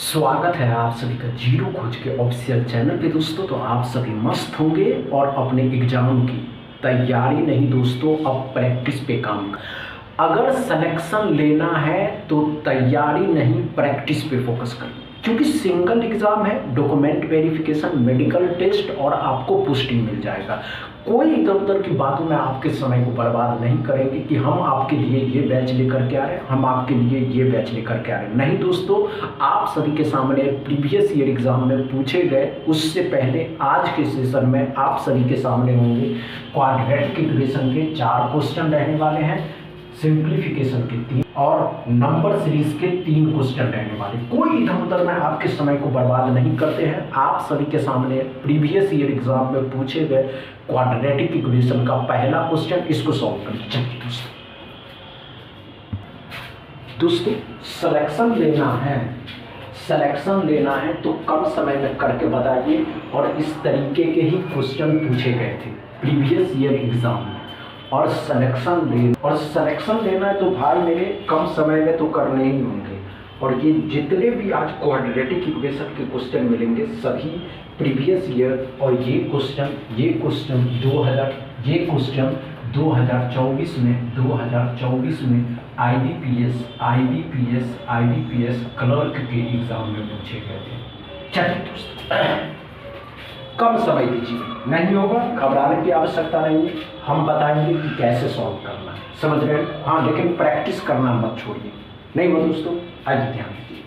स्वागत है आप सभी का जीरो खोज के ऑफिशियल चैनल पे दोस्तों। तो आप सभी मस्त होंगे और अपने एग्जाम की तैयारी नहीं दोस्तों, अब प्रैक्टिस पे काम। अगर सिलेक्शन लेना है तो तैयारी नहीं, प्रैक्टिस पे फोकस करिए, क्योंकि सिंगल एग्जाम है, डॉक्यूमेंट वेरिफिकेशन, मेडिकल टेस्ट और आपको पोस्टिंग मिल जाएगा। कोई इधर उधर की बातों में आपके समय को बर्बाद नहीं करेंगे कि हम आपके लिए ये बैच लेकर के आ रहे हैं, हम आपके लिए ये बैच लेकर के आ रहे हैं। नहीं दोस्तों, आप सभी के सामने प्रीवियस ईयर एग्जाम में पूछे गए, उससे पहले आज के सेशन में आप सभी के सामने होंगे क्वाड्रेटिक इक्वेशन के 4 क्वेश्चन रहने वाले हैं, सिंप्लीफिकेशन के 3 और नंबर सीरीज के 3 क्वेश्चन रहने वाले। कोई इधर उधर में आपके समय को बर्बाद नहीं करते हैं। आप सभी के सामने प्रीवियस ईयर एग्जाम में पूछे गए क्वाड्रेटिक इक्वेशन का पहला क्वेश्चन, इसको सॉल्व करिए। चलिए दोस्तों सिलेक्शन लेना है तो कम समय में करके बताइए। और इस तरीके के ही क्वेश्चन पूछे गए थे प्रीवियस ईयर एग्जाम में। और सिलेक्शन लेना है तो भाई मेरे कम समय में तो करने ही होंगे। और ये जितने भी आज क्वाड्रेटिक इक्वेशन के क्वेश्चन मिलेंगे सभी प्रीवियस ईयर, और ये क्वेश्चन 2024 में आईबीपीएस क्लर्क के एग्जाम में पूछे गए थे। चलिए दोस्तों कम समय दीजिए, नहीं होगा घबराने की आवश्यकता नहीं है, हम बताएंगे कि कैसे सॉल्व करना है, समझ रहे हैं? हाँ, लेकिन प्रैक्टिस करना मत छोड़िए। नहीं हो दोस्तों, आइए ध्यान दीजिए।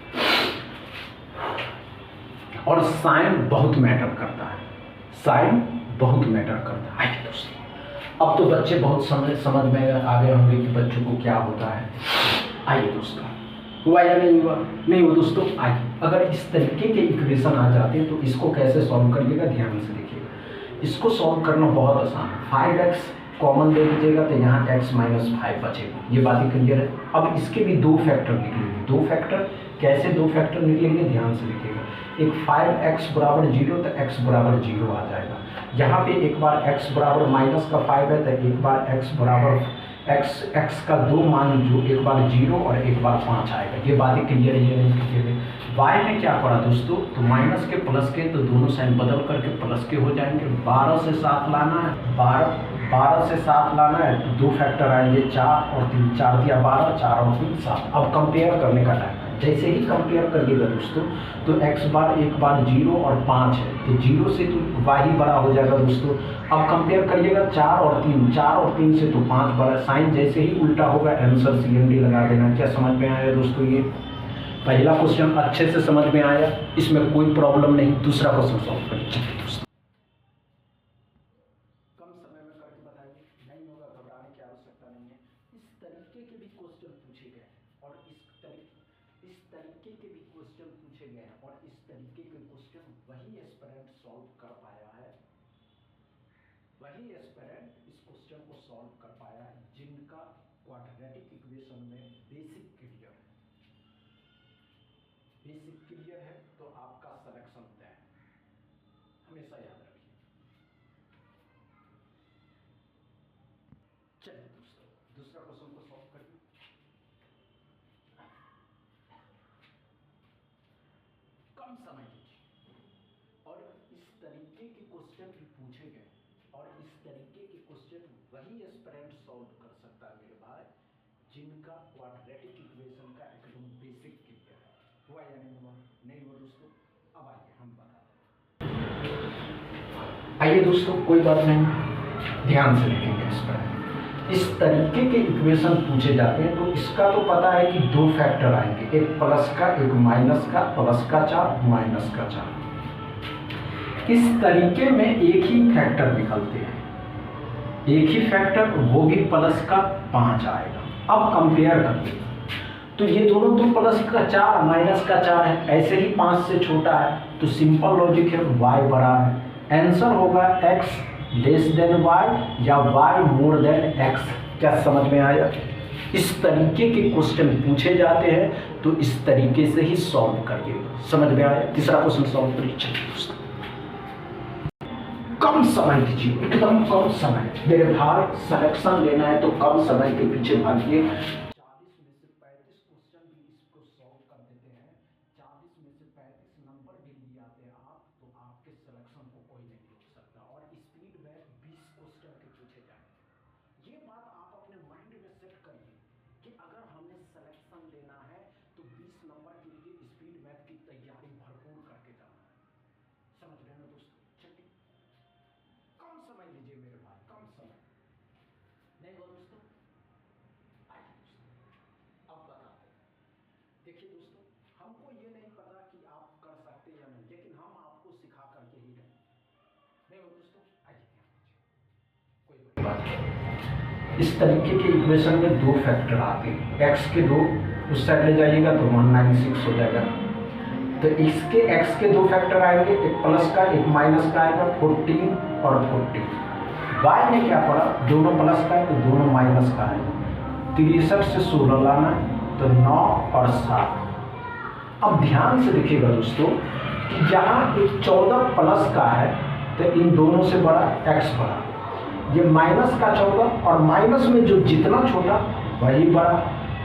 और साइन बहुत मैटर करता है, आइए दोस्तों, अब तो बच्चे बहुत समझ में आ गए होंगे कि बच्चों को क्या होता है। आइए दोस्तों, हुआ या नहीं हुआ? नहीं हो दोस्तों, आइए। अगर इस तरीके के इक्वेशन आ जाते हैं तो इसको कैसे सॉल्व करिएगा, ध्यान से देखिएगा। इसको सॉल्व करना बहुत आसान है। 5x कॉमन ले लीजिएगा तो यहाँ x - 5 बचेगा, ये बात क्लियर है। अब इसके भी 2 फैक्टर निकलेंगे। 2 फैक्टर कैसे 2 फैक्टर निकलेंगे, ध्यान से देखिएगा। एक 5x बराबर 0 तो x बराबर 0 आ जाएगा। यहाँ पे एक बार x बराबर -5 है तो एक बार x बराबर x का 2 मान जो एक बार 0 और एक बार 5 आएगा। ये बातें क्लियर है, ये नहीं क्लियर है? y में क्या पड़ा दोस्तों, तो माइनस के प्लस के तो दोनों साइन बदल करके प्लस के हो जाएंगे। 12 से 7 लाना है, 12 से 7 लाना है तो 2 फैक्टर आएंगे, 4 और 3, 4 दिया 12, 4 और 3 7। अब कंपेयर करने का टाइम है। जैसे ही कंपेयर करिएगा दोस्तों तो x बार एक बार 0 और 5 है तो 0 से तो y ही बड़ा हो जाएगा दोस्तों। अब कंपेयर करिएगा 4 और 3 से तो 5 बड़ा। साइन जैसे ही उल्टा होगा आंसर CMD लगा देना। क्या समझ में आया दोस्तों? ये पहला क्वेश्चन अच्छे से समझ में आया, इसमें कोई प्रॉब्लम नहीं। दूसरा क्वेश्चन सॉल्व करिए दोस्तों। कम समय में करके बताइए, नहीं होगा घबराने की आवश्यकता नहीं है। इस तरीके के भी क्वेश्चन पूछे गए और इस तरीके के भी क्वेश्चन पूछे गए हैं और इस तरीके के क्वेश्चन वही एस्पिरेंट सॉल्व कर पाया है, इस क्वेश्चन को सॉल्व कर पाया है जिनका क्वाड्रेटिक इक्वेशन में बेसिक क्लियर है तो आपका सिलेक्शन तय है, हमेशा याद रखिए। चलिए दोस्तों दूसरा क्वेश्चन को सॉल्व करिए। कम समय लीजिए और इस तरीके के क्वेश्चन भी पूछे गए और इस तरीके के क्वेश्चन वही एस्पिरेंट सॉल्व कर सकता है मेरे भाई जिनका क्वाड्रेटिक इक्वेशन का एकदम बेसिक क्लियर है। हुआ या नहीं हुआ? नहीं हुआ दोस्तों। अब आइए हम बताते हैं। आइए दोस्तों, कोई बात नहीं, ध्यान से देखेंगे इस पर। इस तरीके के इक्वेशन पूछे जाते हैं तो इसका तो पता है कि 2 फैक्टर आएंगे, एक प्लस का एक माइनस का, प्लस का 4 माइनस का 4। इस तरीके में एक ही फैक्टर निकलते हैं, एक ही फैक्टर, वो भी प्लस का 5 आएगा। अब कंपेयर करिए तो ये दोनों तो प्लस का 4 माइनस का 4 है, ऐसे ही 5 से छोटा है तो सिंपल लॉजिक है y बड़ा है। आंसर होगा x लेस देन y या y मोर देन x। क्या समझ में आया? इस तरीके के क्वेश्चन पूछे जाते हैं तो इस तरीके से ही सॉल्व करिएगा, समझ में आया? तीसरा क्वेश्चन सॉल्व करिए। चलिए दोस्तों कम समय दीजिए, एकदम कम समय मेरे भाई। सिलेक्शन लेना है तो कम समय के पीछे भागिए। 40 में से 35 क्वेश्चन भी इसको सॉल्व कर देते हैं, 40 40 में से 35 नंबर भी ले आते हैं आप, तो आपके सिलेक्शन को कोई नहीं रोक सकता। और स्पीड में 20 क्वेश्चन के पूछे जाएंगे। ये बात आप अपने माइंड में सेट करिए कि अगर हमने सिलेक्शन लेना है तो 20 नंबर के लिए स्पीड मैथ की तैयारी भरपूर करके जाना है। समझ रहे हैं दोस्तों? चलिए कम समय लीजिए मेरे भाई, कम समय नहीं वो दोस्तों। आइए दोस्तों अब बताते हैं। देखिए दोस्तों, हमको ये नहीं पता कि आप कर सकते या नहीं, लेकिन हम आपको सिखा करके ही रहेंगे। नहीं वो दोस्तों, आइए ध्यान दीजिए, कोई बड़ी बात नहीं। इस तरीके के इक्वेशन में दो फैक्टर आते हैं, x के 2 उस साइड ले जाइएगा तो 196 हो जाएगा। तो इसके x के 2 फैक्टर आएंगे, एक प्लस का एक माइनस का आएगा, 14 और 14। y में क्या पड़ा, दोनों प्लस का है तो दोनों माइनस का है। 63 से 16 लाना तो 9 और 7। अब ध्यान से देखिएगा दोस्तों कि यहाँ एक 14 प्लस का है तो इन दोनों से बड़ा x बड़ा, ये माइनस का 14 और माइनस में जो जितना छोटा वही बड़ा।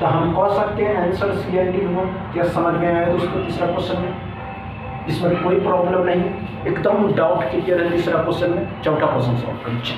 तो हम कह सकते हैं आंसर CND हुआ। क्या समझ में आया दोस्तों तीसरा क्वेश्चन में? इसमें कोई प्रॉब्लम नहीं, एकदम डाउट क्लियर है तीसरा क्वेश्चन में। चौथा क्वेश्चन सॉल्व करिए।